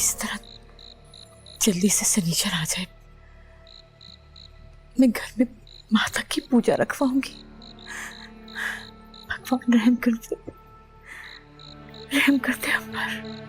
किस तरह जल्दी से शनिचर आ जाए, मैं घर में माता की पूजा रखवाऊंगी। भगवान रहम करते हम पर।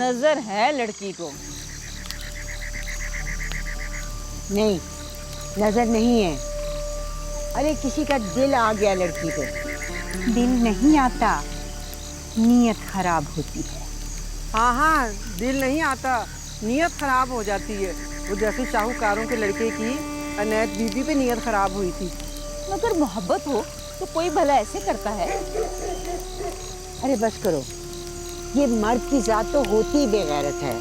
नजर है लड़की को? नहीं, नजर नहीं है। अरे किसी का दिल आ गया लड़की पे। दिल नहीं आता, नीयत खराब होती है। हाँ हाँ, दिल नहीं आता, नीयत खराब हो जाती है। वो जैसे शाहूकारों के लड़के की अनैत बीबी पे नीयत खराब हुई थी। मगर मोहब्बत हो तो कोई भला ऐसे करता है? अरे बस करो, ये मर्द की जात तो होती बेगैरत है।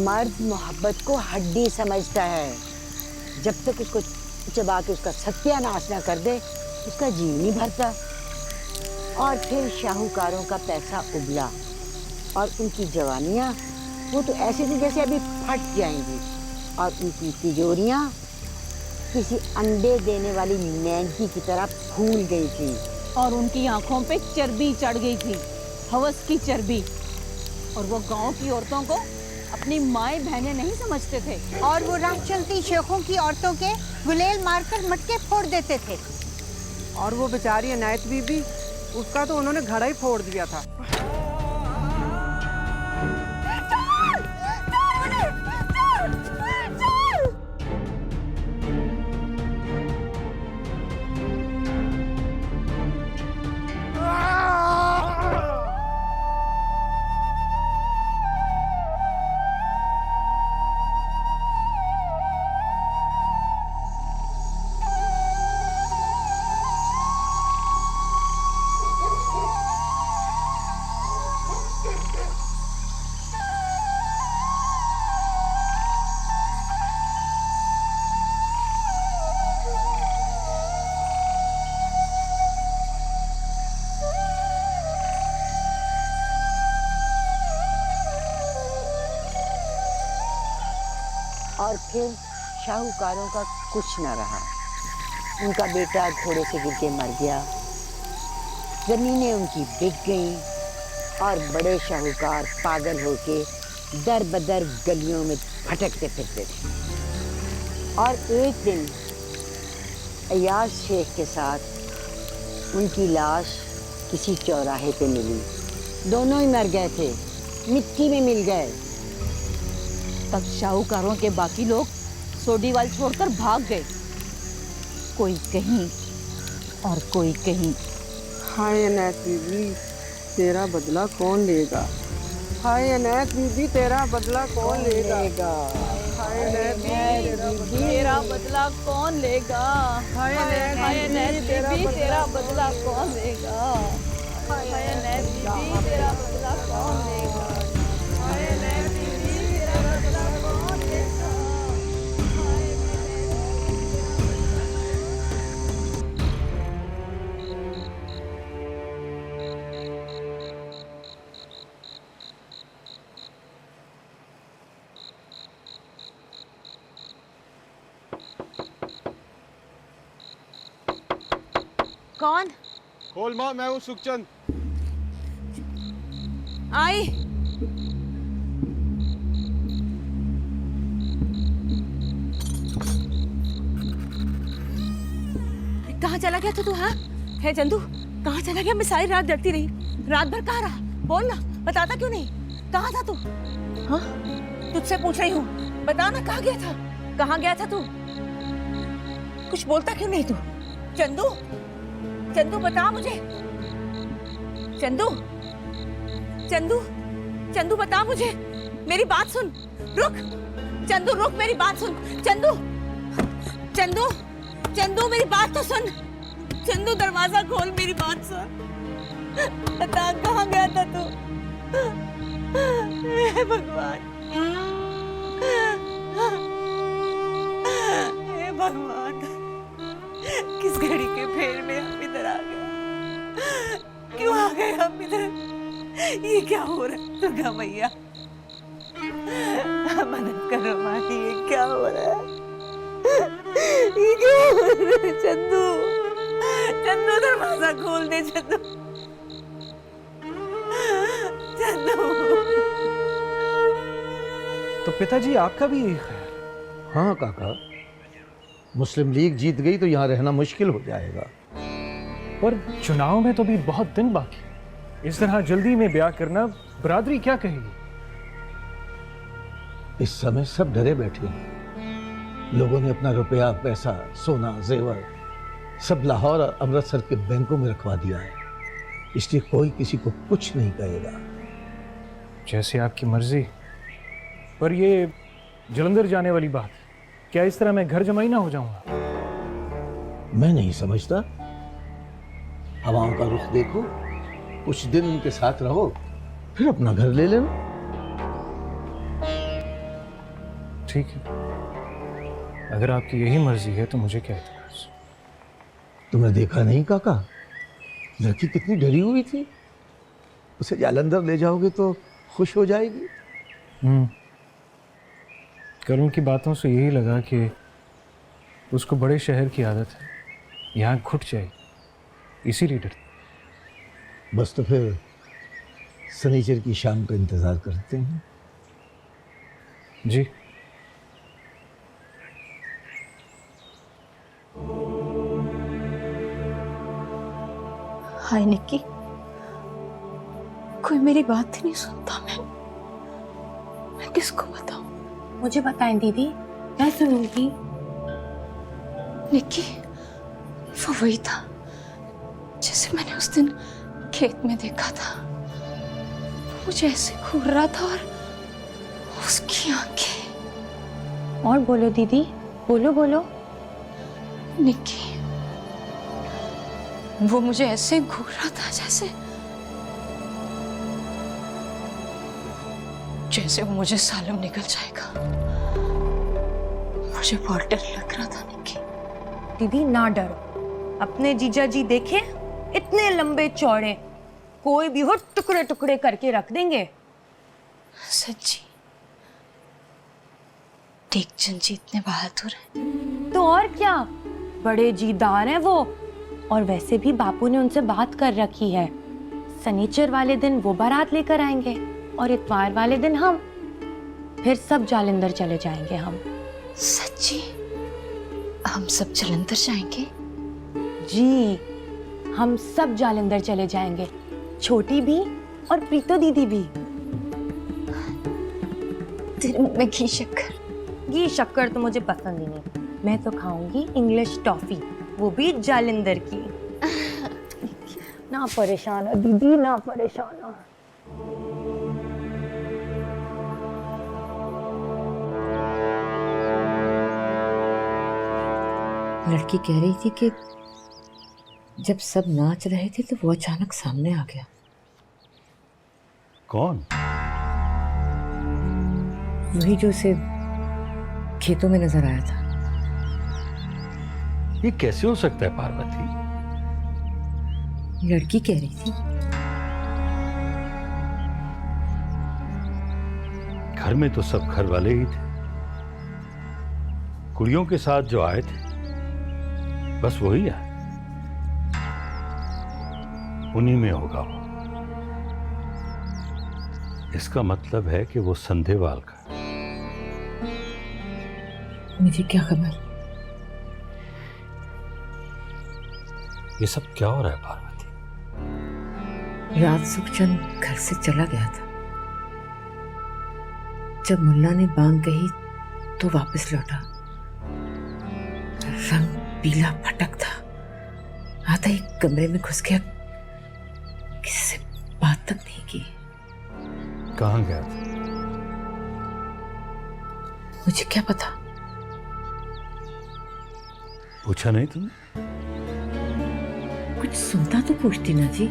मर्द मोहब्बत को हड्डी समझता है। जब तक उसको चबा के उसका सत्यानाश ना कर दे, उसका जी नहीं भरता। और फिर शाहूकारों का पैसा उबला और उनकी जवानियां, वो तो ऐसे थी जैसे अभी फट जाएंगी। और उनकी तिजोरियां किसी अंडे देने वाली मेंढकी की तरह फूल गई थी। और उनकी आंखों पे चर्बी चढ़ गई थी, हवस की चर्बी। और वो गांव की औरतों को अपनी माएँ बहनें नहीं समझते थे। और वो राह चलती शेखों की औरतों के गुलेल मारकर मटके फोड़ देते थे। और वो बेचारी अनैत बीबी, उसका तो उन्होंने घड़ा ही फोड़ दिया था। और फिर शाहूकारों का कुछ न रहा। उनका बेटा घोड़े से गिर के मर गया, जमीनें उनकी बिक गईं और बड़े शाहूकार पागल होके दर बदर गलियों में भटकते फिरते थे। और एक दिन अय्याज शेख के साथ उनकी लाश किसी चौराहे पे मिली। दोनों ही मर गए थे, मिट्टी में मिल गए। तब शाहूकारों के बाकी लोग सोडीवाल छोड़कर भाग गए, कोई कहीं और कोई कहीं। हाय अनैत बीबी, तेरा बदला कौन लेगा? हाय अनैत बीबी, तेरा बदला कौन लेगा? हाय अनैत बीबी, तेरा बदला कौन लेगा? हाय अनैत बीबी, तेरा बदला कौन लेगा? हाय अनैत बीबी, तेरा बदला कौन लेगा? हाय अनैत बीबी, तेरा बदला कौन लेगा? कौन? खोल माँ, मैं हूँ सुखचंद। आई। कहाँ चला गया था तू? हाँ है चंदू, कहाँ चला गया? मैं सारी रात डरती रही। रात भर कहाँ रहा? बोल ना, बताता क्यों नहीं? कहाँ था तू? हाँ, तुझसे पूछ रही हूँ, बता ना, कहाँ गया था? कहाँ गया था तू? कुछ बोलता क्यों नहीं तू? चंदू, चंदू बता मुझे। चंदू, चंदू, चंदू बता मुझे। मेरी बात सुन। रुक, चंदू रुक, मेरी बात सुन। चंदू, चंदू, चंदू मेरी बात तो सुन। चंदू दरवाजा खोल, मेरी बात सुन। बता कहाँ गया था तू? हे भगवान, हे भगवान, किस घड़ी के फेर में हम इधर आ गए? क्यों आ गए हम इधर? ये क्या हो रहा है? दुर्गा मैया मदद करो माही, ये क्या हो रहा है? ये क्या हो रहा है? चंदू, चंदू दरवाजा खोल दे। चंदू, चंदू। तो पिताजी आपका भी यही ख्याल? हाँ काका, मुस्लिम लीग जीत गई तो यहाँ रहना मुश्किल हो जाएगा। पर चुनाव में तो भी बहुत दिन बाकी। इस तरह जल्दी में ब्याह करना बरादरी क्या कहेगी? इस समय सब डरे बैठे हैं। लोगों ने अपना रुपया, पैसा, सोना, जेवर सब लाहौर और अमृतसर के बैंकों में रखवा दिया है, इसलिए कोई किसी को कुछ नहीं कहेगा। जैसे आपकी मर्जी। पर ये जलंधर जाने वाली बात, क्या इस तरह मैं घर जमाई ना हो जाऊंगा? मैं नहीं समझता। हवाओं का रुख देखो, कुछ दिन उनके साथ रहो, फिर अपना घर ले लेना। ठीक है, अगर आपकी यही मर्जी है तो मुझे क्या एतराज। तुमने देखा नहीं काका, लड़की कितनी डरी हुई थी। उसे जालंधर ले जाओगे तो खुश हो जाएगी। कल उनकी बातों से यही लगा कि उसको बड़े शहर की आदत है, यहाँ घुट जाएगी, इसीलिए डरती। बस तो फिर शनिचर की शाम का इंतजार करते हैं। जी। हाय निक्की, कोई मेरी बात ही नहीं सुनता। मैं किसको बताऊं? मुझे बताएं दीदी, मैं सुनूंगी। निक्की, वो वही था जैसे मैंने उस दिन खेत में देखा था। मुझे ऐसे घूर रहा था और उसकी आंखें। और बोलो दीदी, बोलो बोलो। निक्की, वो मुझे ऐसे घूर रहा था जैसे वो मुझे सालों निकल जाएगा। मुझे बहुत डर लग रहा था निक्की। दीदी ना डरो, अपने जीजा जी देखे इतने लंबे चौड़े, कोई भी हो टुकड़े टुकड़े करके रख देंगे। सच्ची? टेकचंद जी इतने बहादुर हैं। तो और क्या, बड़े जीदार हैं वो। और वैसे भी बापू ने उनसे बात कर रखी है, शनिचर वाले दिन वो बारात लेकर आएंगे और इतवार वाले दिन हम, फिर सब जालंधर चले जाएंगे हम। सच्ची? हम सब जालंधर जाएंगे? जी, हम सब जालंधर चले जाएंगे, छोटी भी और प्रीतो दीदी भी। तेरे मुंह में घी शक्कर? घी शक्कर तो मुझे पसंद ही नहीं। मैं तो खाऊंगी इंग्लिश टॉफी, वो भी जालंधर की। ना परेशान हो दीदी, ना परेशान हो। लड़की कह रही थी कि जब सब नाच रहे थे तो वो अचानक सामने आ गया। कौन? वही जो उसे खेतों में नजर आया था। ये कैसे हो सकता है पार्वती? लड़की कह रही थी। घर में तो सब घर वाले ही थे, कुड़ियों के साथ जो आए थे बस वही आए, उन्हीं में होगा वो। इसका मतलब है कि वो संधेवाल का। मुझे क्या खबर? ये सब क्या हो रहा है पार्वती? रात सुखचंद घर से चला गया था। जब मुल्ला ने बांग कही तो वापस लौटा। रंग पीला फटक था। आता ही कमरे में घुस गया, किसी से बात तक नहीं की। कहाँ गया था? मुझे क्या पता? पूछा नहीं तुमने? कुछ सुनता तो पूछती ना जी।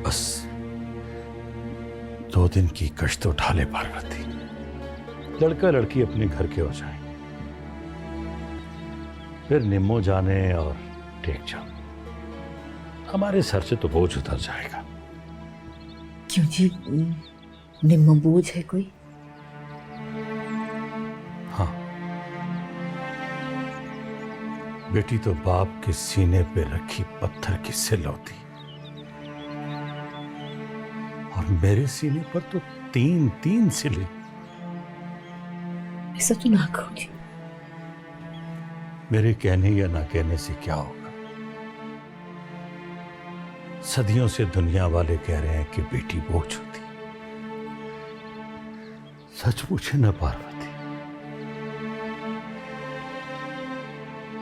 बस 2 दिन की कश्त उठा ले पार्वती, लड़का लड़की अपने घर के हो जाए, फिर निम्मो जाने और टेक जाओ, हमारे सर से तो बोझ उतर जाएगा। क्यों जी, निम्मा बोझ है कोई? हाँ, बेटी तो बाप के सीने पे रखी पत्थर की सिल होती, और मेरे सीने पर तो 3 सिले। ऐसा तो ना कहो जी। मेरे कहने या ना कहने से क्या होगा? सदियों से दुनिया वाले कह रहे हैं कि बेटी बोझ होती। सच पूछे ना पार्वती,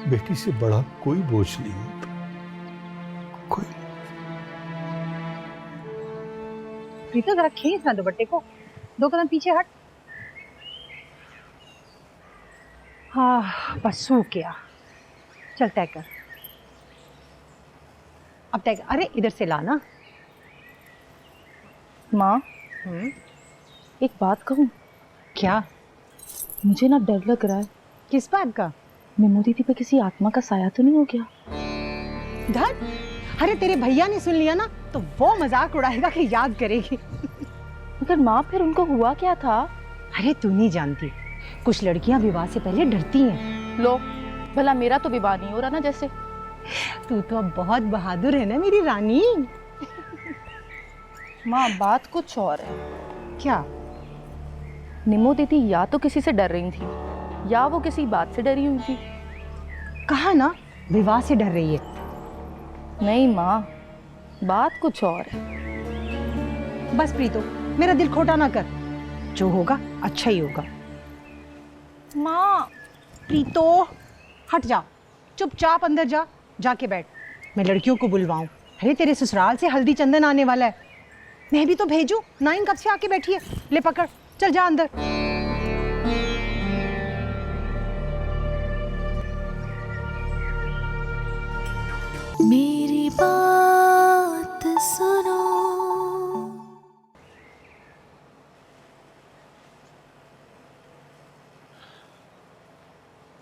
बेटी से बड़ा कोई बोझ नहीं होता, कोई। प्रीतो जरा खींच ना दुपट्टे को, 2 कदम पीछे हट। हाँ बस सूख गया, चल तय कर, अब तय कर। अरे इधर से लाना। माँ, एक बात कहूँ? क्या? मुझे ना डर लग रहा है। किस बात का? निम्मो दीदी पे किसी आत्मा का साया तो नहीं हो गया? धर, अरे तेरे भैया ने सुन लिया ना तो वो मजाक उड़ाएगा कि याद करेगी। मगर माँ, फिर उनको हुआ क्या था? अरे तू नहीं जानती, कुछ लड़कियां विवाह से पहले डरती हैं। लो, भला मेरा तो विवाह नहीं हो रहा ना जैसे। तू तो अब बहुत बहादुर है ना मेरी रानी। माँ, बात कुछ और है। क्या? निम्मो दीदी या तो किसी से डर रही थी, या वो किसी बात से डरी हुई थी। कहा ना विवाह से डर रही है। नहीं माँ, बात कुछ और है। बस प्रीतो, मेरा दिल खोटा ना कर, जो होगा अच्छा ही होगा। माँ, प्रीतो हट जा, चुपचाप अंदर जा, जाके बैठ, मैं लड़कियों को बुलवाऊं। अरे तेरे ससुराल से हल्दी चंदन आने वाला है, मैं भी तो भेजूं। नाइन कब से आके बैठी है, ले पकड़, चल जा अंदर। मेरी बात सुनो।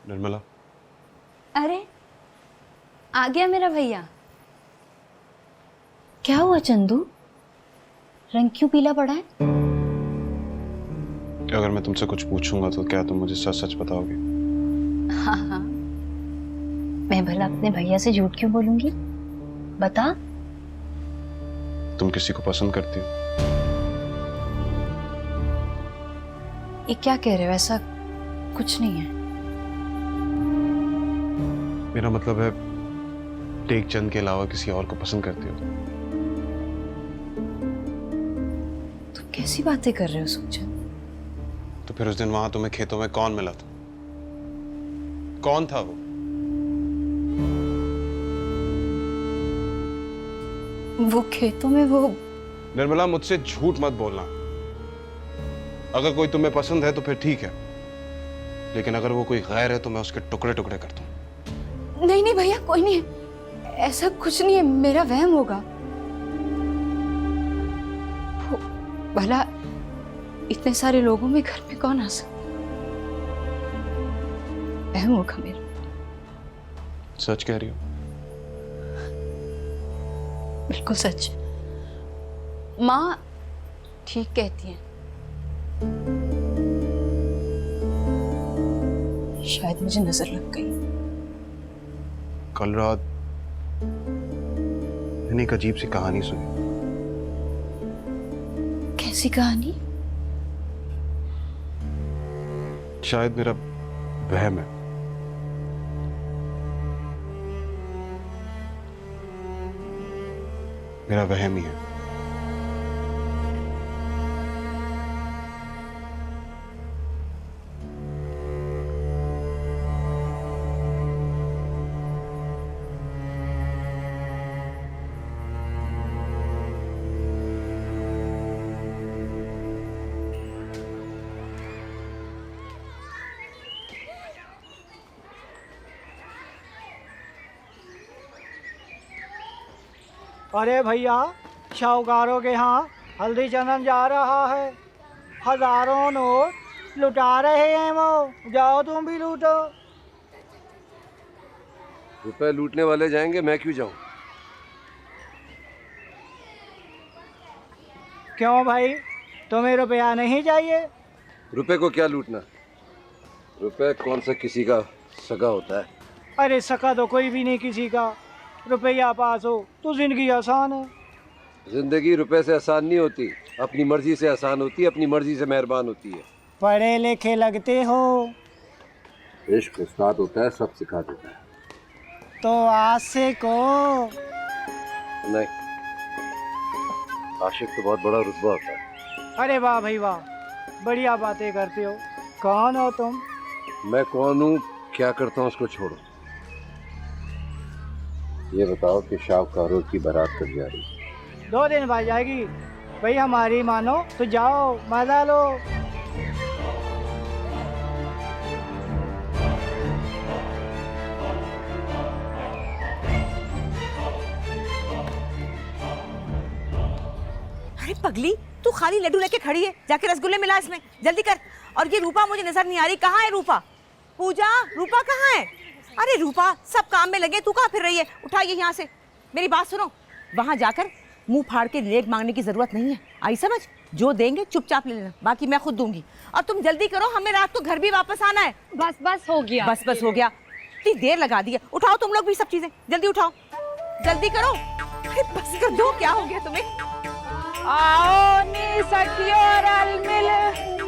निर्मला, अरे आ गया मेरा भैया। क्या हुआ चंदू, रंग क्यों पीला पड़ा है? अगर मैं तुमसे कुछ पूछूंगा तो क्या तुम मुझे सच सच बताओगे? हाँ हाँ, मैं भला अपने भैया से झूठ क्यों बोलूंगी? बता। तुम किसी को पसंद करती हो? ये क्या कह रहे हो? ऐसा कुछ नहीं है। मेरा मतलब है टेक चंद के अलावा किसी और को पसंद करती हो? तुम कैसी बातें कर रहे हो सुखचंद? तो फिर उस दिन वहां तुम्हें खेतों में कौन मिला था? कौन था वो? वो खेतों में वो। निर्मला, मुझसे झूठ मत बोलना। अगर कोई तुम्हें पसंद है तो फिर ठीक है, लेकिन अगर वो कोई गैर है तो मैं उसके टुकड़े टुकड़े कर दूं। नहीं नहीं भैया, कोई नहीं है, ऐसा कुछ नहीं है, मेरा वहम होगा। भला इतने सारे लोगों में घर में कौन आ सकता? वहम होगा मेरा। सच कह रही हो? बिल्कुल सच। माँ ठीक कहती हैं, शायद मुझे नजर लग गई। कल रात मैंने एक अजीब सी कहानी सुनी। कैसी कहानी? शायद मेरा वहम है। मेरा वहम ही है। अरे भैया, शाहूकारों के यहाँ हल्दी चंदन जा रहा है, हजारों नोट लुटा रहे हैं वो। जाओ तुम भी लूटो। रुपए लूटने वाले जाएंगे, मैं क्यों जाऊं? क्यों भाई, तुम्हें रुपया नहीं चाहिए? रुपए को क्या लूटना? रुपए कौन सा किसी का सगा होता है? अरे सका तो कोई भी नहीं किसी का। रुपया पास हो तो जिंदगी आसान है। जिंदगी रुपए से आसान नहीं होती, अपनी मर्जी से आसान होती है, अपनी मर्जी से मेहरबान होती है। पढ़े लिखे लगते हो इश्क उस्ताद होता है, सब सिखा देता है। तो आशिक को नहीं, आशिक तो बहुत बड़ा रुतबा होता है। अरे वाह भाई वाह, बढ़िया बातें करते हो। कौन हो तुम? मैं कौन हूँ, क्या करता हूँ, उसको छोड़ो। ये बताओ कि शाहूकारों की बारात कब जा रही है? 2 दिन बाद जाएगी। भाई हमारी मानो तो जाओ, मजा लो। अरे पगली, तू खाली लड्डू लेके खड़ी है, जाके रसगुल्ले मिला इसमें, जल्दी कर। और ये रूपा मुझे नजर नहीं आ रही, कहाँ है रूपा? पूजा, रूपा कहाँ है? अरे रूपा, सब काम में लगे, तू कहाँ फिर रही है? उठाइए यहाँ से। मेरी बात सुनो, वहाँ जाकर मुंह फाड़ के लेट मांगने की जरूरत नहीं है, आई समझ? जो देंगे चुपचाप ले लेना, बाकी मैं खुद दूंगी। और तुम जल्दी करो, हमें रात को घर भी वापस आना है। बस बस हो गया। बस बस हो गया, इतनी देर लगा दी है। उठाओ तुम लोग भी सब चीजें, जल्दी उठाओ, जल्दी करो। अरे बस कर दो, क्या हो गया तुम्हें? आओ नी सखियों रल मिल,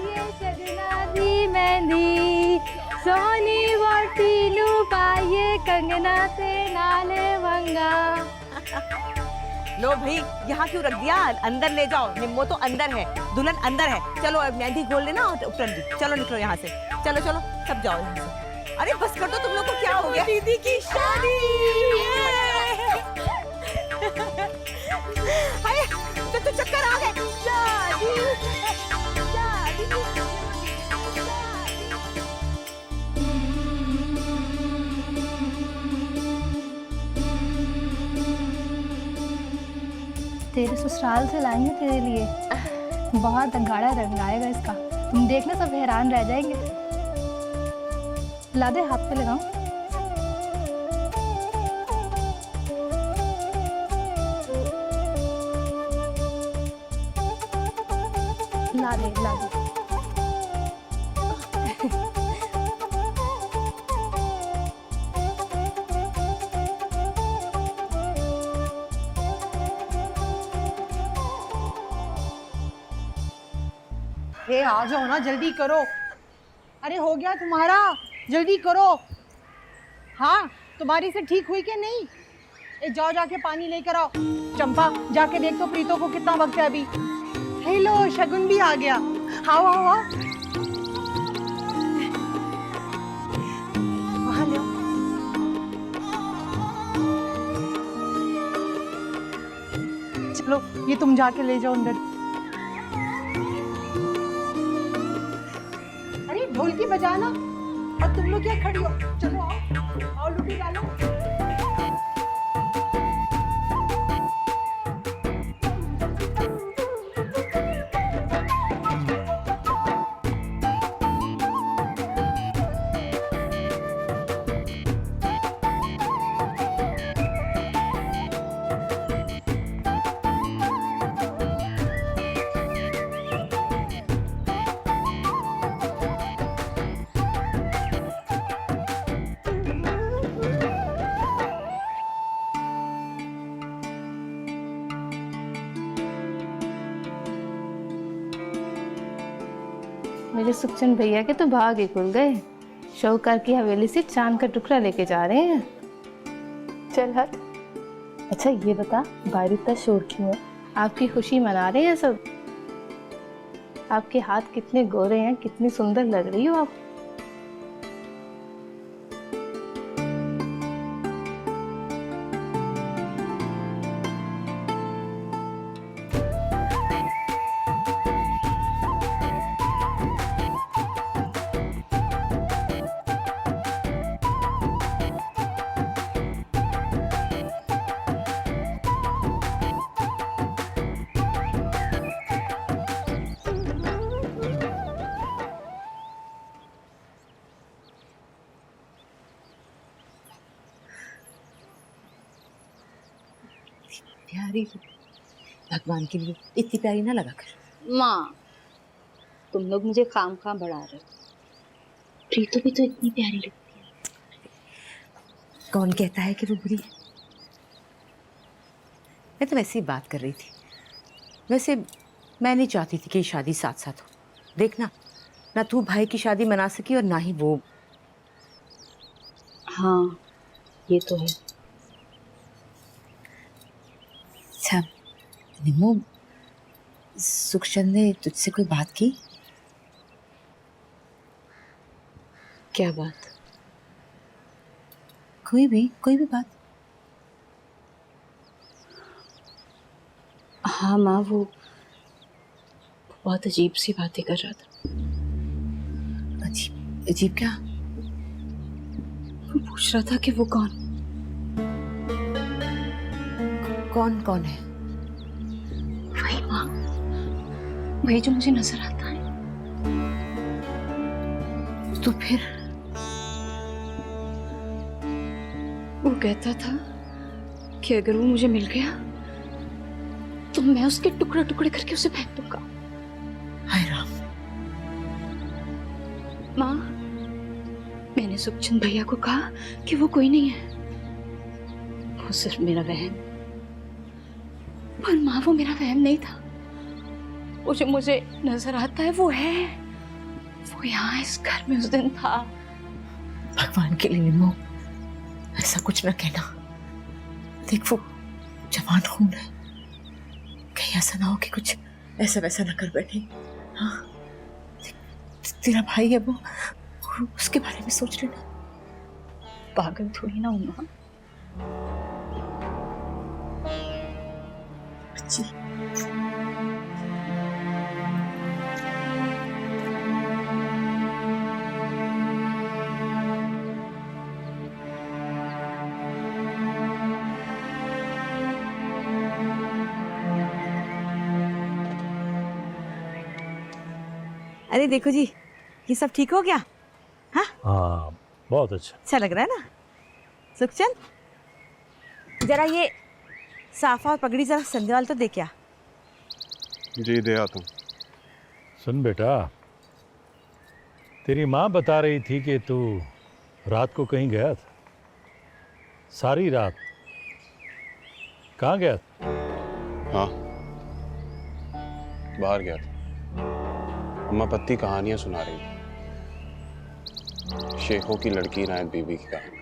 ये सजना दी मेहंदी, सोनी वोटी लू पाए कंगना से नाले वंगा। लो भाई, यहाँ क्यों रख दिया? अंदर ले जाओ, निम्मो तो अंदर है, दुल्हन अंदर है। चलो अब मेहंदी घोल लेना और उपटन दी। चलो निकलो यहाँ से, चलो चलो सब जाओ यहाँ से। अरे बस कर दो, तुम लोग को क्या हो गया? दीदी की शादी। हाय, तो चक्कर आ गए। शादी, शादी, तेरे ससुराल से लाएंगे तेरे लिए, बहुत गाढ़ा रंग आएगा इसका, तुम देखना सब हैरान रह जाएंगे। ला दे, हाथ पे लगाऊं? ला दे, ला दे। हे आ जाओ ना, जल्दी करो। अरे हो गया तुम्हारा, जल्दी करो। हाँ, तुम्हारी से ठीक हुई कि नहीं? जाओ जाके पानी लेकर आओ। चंपा, जाके देख तो प्रीतो को कितना वक्त है अभी। हेलो, शगुन भी आ गया। आओ आओ आओ, वहाँ ले आओ। चलो, ये तुम जाके ले जाओ अंदर। अरे ढोलकी बजाना, और तुम लोग क्या खड़ी हो? चलो आओ, आओ लुटी डालो। मेरे सुखचंद भैया के तो भाग ही खुल गए, शाहूकार की हवेली से चांद का टुकड़ा लेके जा रहे हैं। चल हट। अच्छा ये बता, बाहर इतना शोर क्यों है? आपकी खुशी मना रहे हैं सब। आपके हाथ कितने गोरे हैं, कितनी सुंदर लग रही हो आप। प्यारी भगवान के लिए इतनी प्यारी ना लगा कर। माँ, तुम लोग मुझे काम बढ़ा रहे हो। प्रीतो भी तो इतनी प्यारी लगती है। कौन कहता है कि वो बुरी है? मैं तो वैसे ही बात कर रही थी। वैसे मैं नहीं चाहती थी कि ये शादी साथ साथ हो। देखना, ना तू भाई की शादी मना सकी और ना ही वो। हाँ, ये तो है। अच्छा निम्मो, सुखचंद ने तुझसे कोई बात की? क्या बात? कोई भी बात? हाँ माँ, वो बहुत अजीब सी बातें कर रहा था। अजीब क्या? वो पूछ रहा था कि वो कौन है? वही माँ, वही जो मुझे नजर आता है। तो फिर वो कहता था कि अगर वो मुझे मिल गया तो मैं उसके टुकड़े टुकड़े करके उसे फेंक दूंगा। हाय राम। माँ, मैंने सुखचंद भैया को कहा कि वो कोई नहीं है, वो सिर्फ मेरा वहम। पर माँ, वो मेरा वहम नहीं था। वो जो मुझे नजर आता है वो है, वो यहाँ इस घर में उस दिन था। भगवान के लिए निम्मो, ऐसा कुछ ना कहना। देख वो जवान खून है, कहीं ऐसा ना हो कि कुछ ऐसा वैसा ना कर बैठे। हाँ, तेरा भाई है वो, उसके बारे में सोच लेना। पागल थोड़ी ना हूं माँ। अच्छी। अरे देखो जी, ये सब ठीक हो गया? हाँ बहुत अच्छा लग रहा है ना? सुखचंद, जरा ये साफा और पगड़ी जरा संध्यावाल तो दे क्या। जी दे आता हूँ। सुन बेटा, तेरी माँ बता रही थी कि तू रात को कहीं गया था। सारी रात कहाँ गया था? हाँ, बाहर गया था। अम्मा पत्ती कहानियां सुना रही थी, शेखों की लड़की इनायत बीबी की कहानी।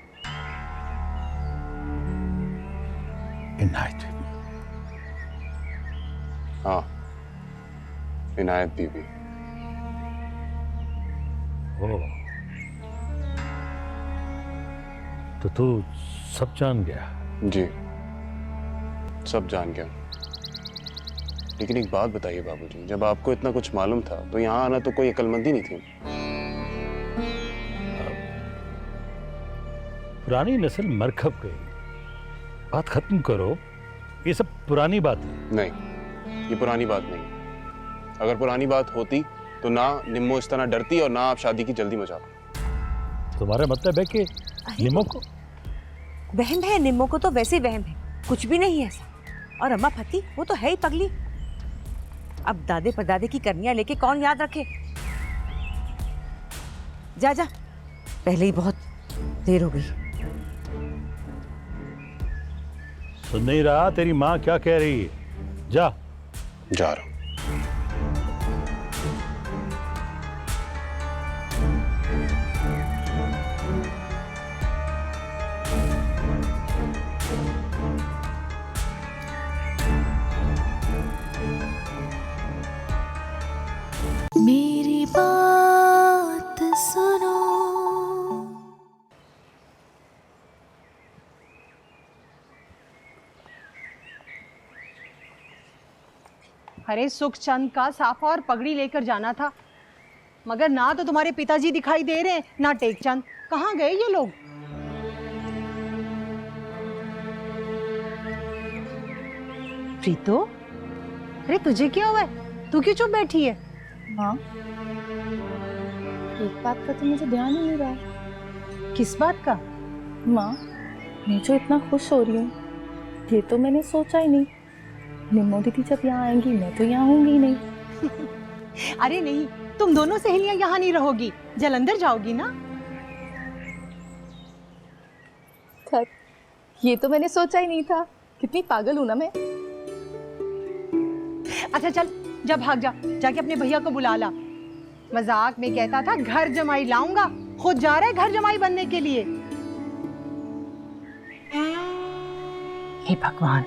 इनायत बीबी? हाँ, इनायत बीबी। ओह, तो तू सब जान गया? जी, सब जान गया। लेकिन एक बात बताइए बाबूजी, जब आपको इतना कुछ मालूम था तो यहाँ आना तो कोई अक्लमंदी नहीं थी? पुरानी नस्ल मर खप गई, बात खत्म करो। ये सब पुरानी बात है। नहीं, ये पुरानी बात नहीं। अगर पुरानी बात होती तो ना निम्मो इस तरह डरती और ना आप शादी की जल्दी मचाते। तुम्हारा मतलब है कि निम्मो को वहम है? निम्मो को तो वैसे ही वहम है, कुछ भी नहीं है ऐसा। और अम्मा पति वो तो है ही पगली। अब दादे परदादे की करनियां लेके कौन याद रखे। जा जा, पहले ही बहुत देर हो गई। सुन नहीं रहा तेरी माँ क्या कह रही है? जा रहा हूं। मेरी बात सुनो। अरे सुखचंद का साफा और पगड़ी लेकर जाना था, मगर ना तो तुम्हारे पिताजी दिखाई दे रहे हैं ना टेकचंद। कहाँ गए ये लोग? प्रीतो, अरे तुझे क्या हुआ है? तू क्यों चुप बैठी है? माँ, एक बात का तो मुझे ध्यान ही नहीं रहा। किस बात का? माँ, मैं जो इतना खुश हो रही हूँ ये तो मैंने सोचा ही नहीं निम्मो दीदी जब यहाँ आएंगी मैं तो यहाँ होंगी नहीं। अरे नहीं, तुम दोनों सहेलियां यहाँ नहीं रहोगी, जलंधर जाओगी ना। खैर, ये तो मैंने सोचा ही नहीं था। कितनी पागल हूं ना मैं। अच्छा चल, जा भाग जा, जाके अपने भैया को बुला ला। मजाक में कहता था घर जमाई लाऊंगा, खुद जा रहा है घर जमाई बनने के लिए। हे भगवान,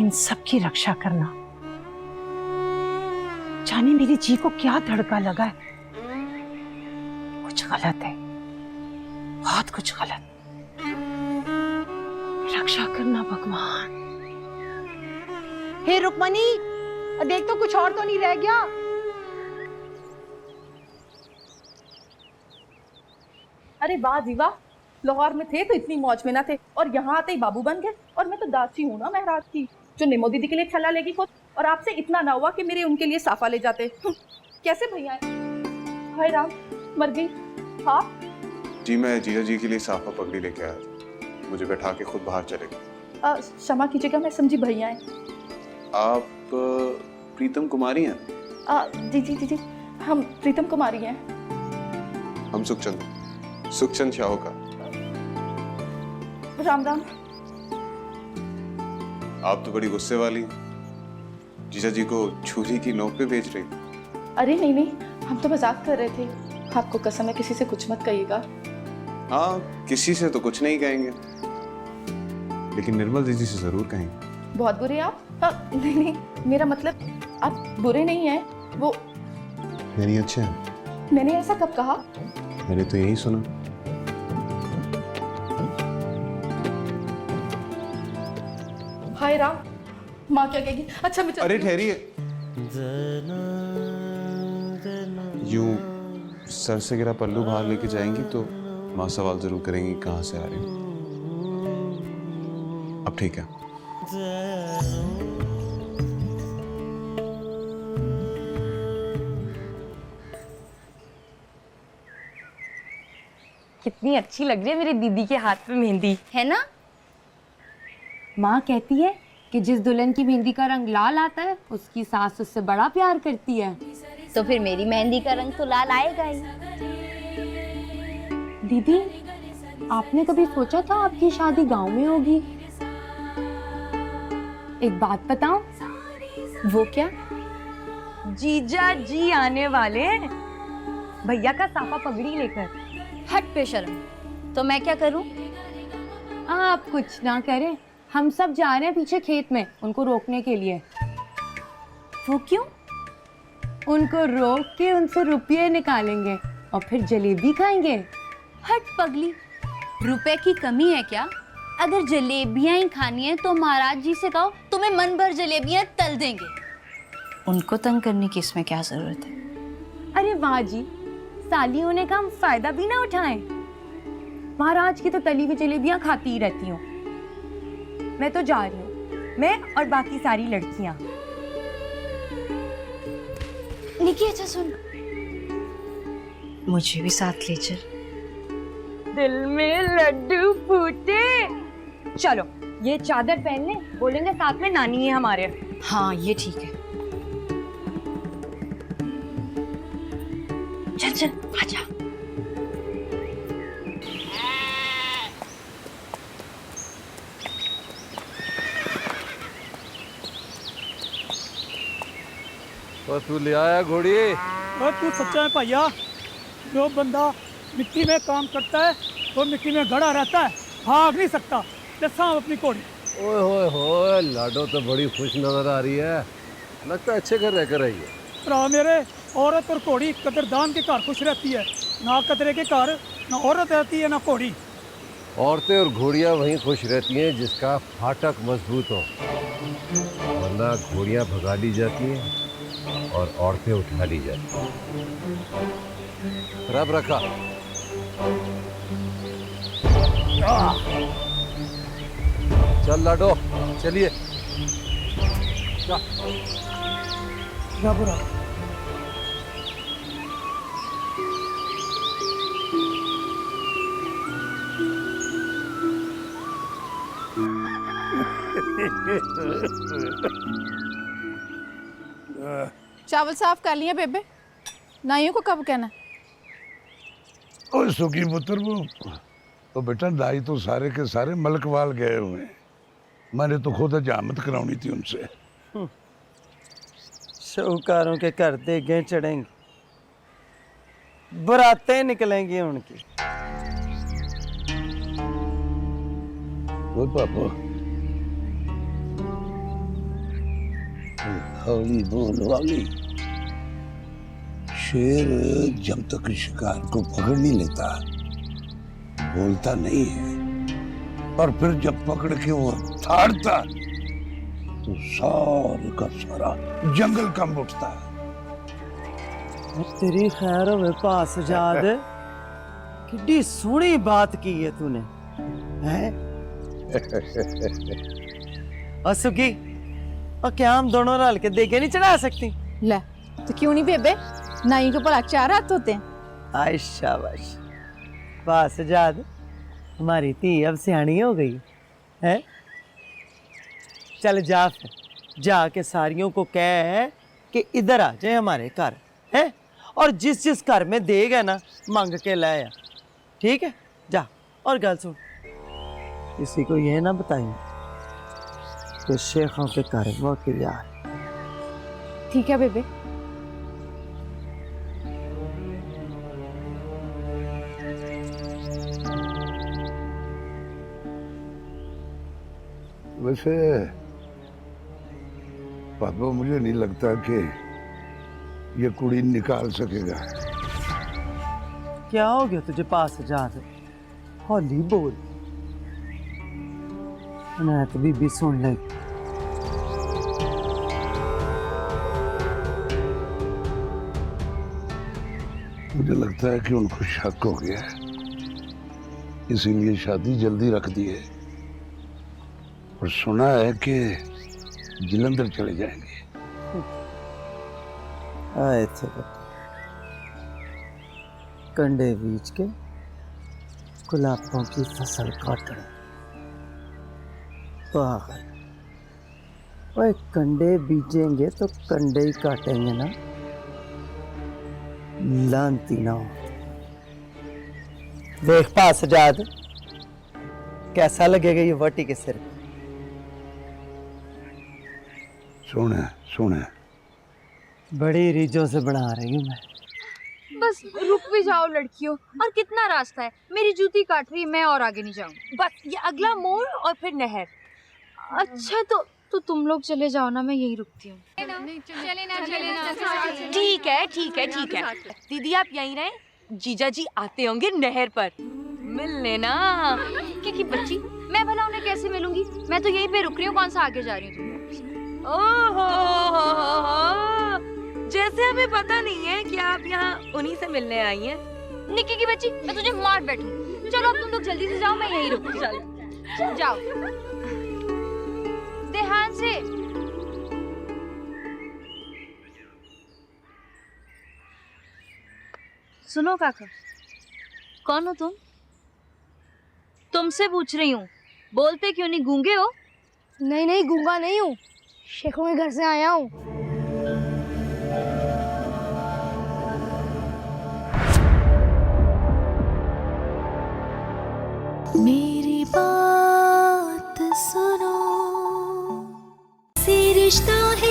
इन सब की रक्षा करना। जाने मेरी जी को क्या धड़का लगा है। कुछ गलत है, बहुत कुछ गलत। रक्षा करना भगवान। हे रुक्मणी, देख तो कुछ और तो नहीं रह गया। अरे वाह जी वाह, लाहौर में थे तो इतनी मौज में ना थे, और यहाँ आते ही बाबू बन गए। और मैं तो दासी हूँ ना महराज की, जो निम्मो दीदी के लिए छला लेगी खुद, और आपसे इतना ना हुआ कि मेरे उनके लिए साफा ले जाते। कैसे भैया है? हाय राम, मर गई। हाँ जी, मैं जीजा जी के लिए साफा पगड़ी लेके आया था। मुझे बैठा के खुद बाहर चले गए। क्षमा कीजिएगा, मैं समझी भैया है। आप प्रीतम कुमारी हैं? जी जी जी जी, हम प्रीतम कुमारी हैं। हम सुखचंद शाहूकार। राम राम। आप तो बड़ी गुस्से वाली, जीजा जी को छुरी की नोक पे भेज रही। अरे नहीं नहीं, हम तो मजाक कर रहे थे। आपको कसम है, किसी से कुछ मत कहिएगा। हाँ, किसी से तो कुछ नहीं कहेंगे, लेकिन निर्मल दीदी से जरूर कहेंगे। बहुत बुरे आप? नहीं नहीं, मेरा मतलब आप बुरे नहीं हैं, वो यानी अच्छे हैं। मैंने ऐसा कब कहा? मैंने तो यही सुना। हाय राम, माँ क्या कहेगी? अच्छा मैं अरे ठहरिए, यूं सर से गिरा पल्लू बाहर लेके जाएंगी तो माँ सवाल जरूर करेंगी कहाँ से आ रही हो। अब ठीक है। कितनी अच्छी लग रही है मेरी दीदी के हाथ में मेहंदी, है ना? माँ कहती है कि जिस दुल्हन की मेहंदी का रंग लाल आता है उसकी सास उससे बड़ा प्यार करती है। तो फिर मेरी मेहंदी का रंग तो लाल आएगा ही। दीदी, आपने कभी सोचा था आपकी शादी गांव में होगी? एक बात बताऊं? वो क्या? जीजा जी आने वाले हैं, भैया का साफा पगड़ी लेकर। हट बेशर्म, तो मैं क्या करूं? आप कुछ ना करें, हम सब जा रहे हैं पीछे खेत में उनको रोकने के लिए। वो क्यों? उनको रोक के उनसे रुपये निकालेंगे और फिर जलेबी खाएंगे। हट पगली, रुपए की कमी है क्या? अगर जलेबियां ही खानी है तो महाराज जी से कहो तुम्हें मन भर जलेबियां तल देंगे। उनको तंग करने की इसमें क्या जरूरत है? अरे वाह जी, साली होने का हम फायदा भी ना उठाएं। महाराज की तो तली हुई जलेबियां खाती ही रहती हूँ। मैं तो जा रही हूँ, मैं और बाकी सारी लड़कियां। निकी अच्छा सुन, मुझे भी साथ ले चल। दिल में लड्डू फूटे। चलो, ये चादर पहन ले, बोलेंगे साथ में नानी है हमारे। हाँ ये ठीक है। चल चल आजा। और तू ले आया घोड़ी? और तू सच्चा है भैया, जो बंदा मिट्टी में काम करता है वो मिट्टी में गड़ा रहता है, भाग नहीं सकता। जैसा अपनी घोड़ी। ओए होए होए, लाडो तो बड़ी खुश नजर आ रही है, लगता है अच्छे घर रहकर रही है। भरा मेरे, औरत और घोड़ी कदरदान के घर खुश रहती है, ना कदरे के घर ना औरत रहती है ना घोड़ी। औरतें और घोड़ियाँ वहीं खुश रहती हैं जिसका फाटक मजबूत हो, वरना घोड़ियाँ भगा ली जाती हैं और औरतें उठा ली जाती हैं। रब रखा। चल लाडो, चलिए। घबरा। चावल साफ कर लिया बेबे, नाइयों को कब कहना? और सुखी पुत्र वो तो बेटा दाई तो सारे के सारे मलकवाल गए हुए हैं। मैंने तो खुद हजामत करानी थी उनसे। शाहूकारों के घर देगे चढ़ेंगे, बरातें निकलेंगी उनकी। वो पापा हौली बोल वाली, शेर जब तक शिकार को पकड़ नहीं लेता बोलता नहीं है, और फिर जब पकड़ के वो थाड़ता तो सारे का सारा जंगल कम उठता है। तेरी खैर होवे पास जाद, किड्डी सोहनी बात की है तूने, हैं? असुगी और क्या हम दोनों रल के देगे नहीं चढ़ा सकती? ले तो क्यों नहीं बेबे, नाई को भला 4 हाथ होते हैं। आय शाबाश, पास जाद हमारी धी अब सियाणी हो गई है। चल जा फिर, जाके सारियों को कह कि इधर आ जाए हमारे घर, है? और जिस जिस घर में देगा ना मांग के ले आ, ठीक है? जा। और गल सुन, किसी को ये ना बताइए कि शेखों के घर वो किया है। ठीक है बेबे। वैसे पापा मुझे नहीं लगता कि ये कुड़ी निकाल सकेगा। क्या हो गया तुझे पास जाद? हौली बोल, अनायत बीबी सुन लेगी। मुझे लगता है कि उनको शक हो गया है, इसीलिए शादी जल्दी रख दी है। और सुना है कि जलंधर चले जाएंगे। आए थे कंडे बीच के गुलाबों की फसल काटने। पागल, ओए कंडे बीजेंगे तो कंडे ही काटेंगे ना, लानती ना हो। देख पास जाद, कैसा लगेगा ये वटी के सिर पे? सुने सुने, बड़ी रीझों से बना रही हूँ मैं। बस रुक भी जाओ लड़कियों, और कितना रास्ता है, मेरी जूती काट रही है, मैं और आगे नहीं जाऊँ। बस ये अगला मोड़ और फिर नहर। अच्छा तो तुम लोग चले जाओ ना, मैं यहीं रुकती हूँ। ठीक है ठीक है ठीक है, दीदी आप यहीं रहे, जीजा जी आते होंगे नहर पर, मिल लेना। क्योंकि बच्ची, मैं भला उन्हें कैसे मिलूंगी? मैं तो यहीं पे रुक रही हूँ, कौन सा आगे जा रही हूँ? ओहो, जैसे हमें पता नहीं है कि आप यहाँ उन्हीं से मिलने आई हैं। निक्की की बच्ची, मैं तुझे मार बैठूं। चलो अब तुम लोग जल्दी से जाओ, मैं यहीं रुकती हूँ। जाओ ध्यान से। सुनो काका, कौन हो तुम? तुमसे पूछ रही हूँ, बोलते क्यों नहीं? गूंगे हो? नहीं नहीं, गूंगा नहीं हूँ, शेखों के घर से आया हूँ। मेरी बात सुनो, सी रिश्ता है।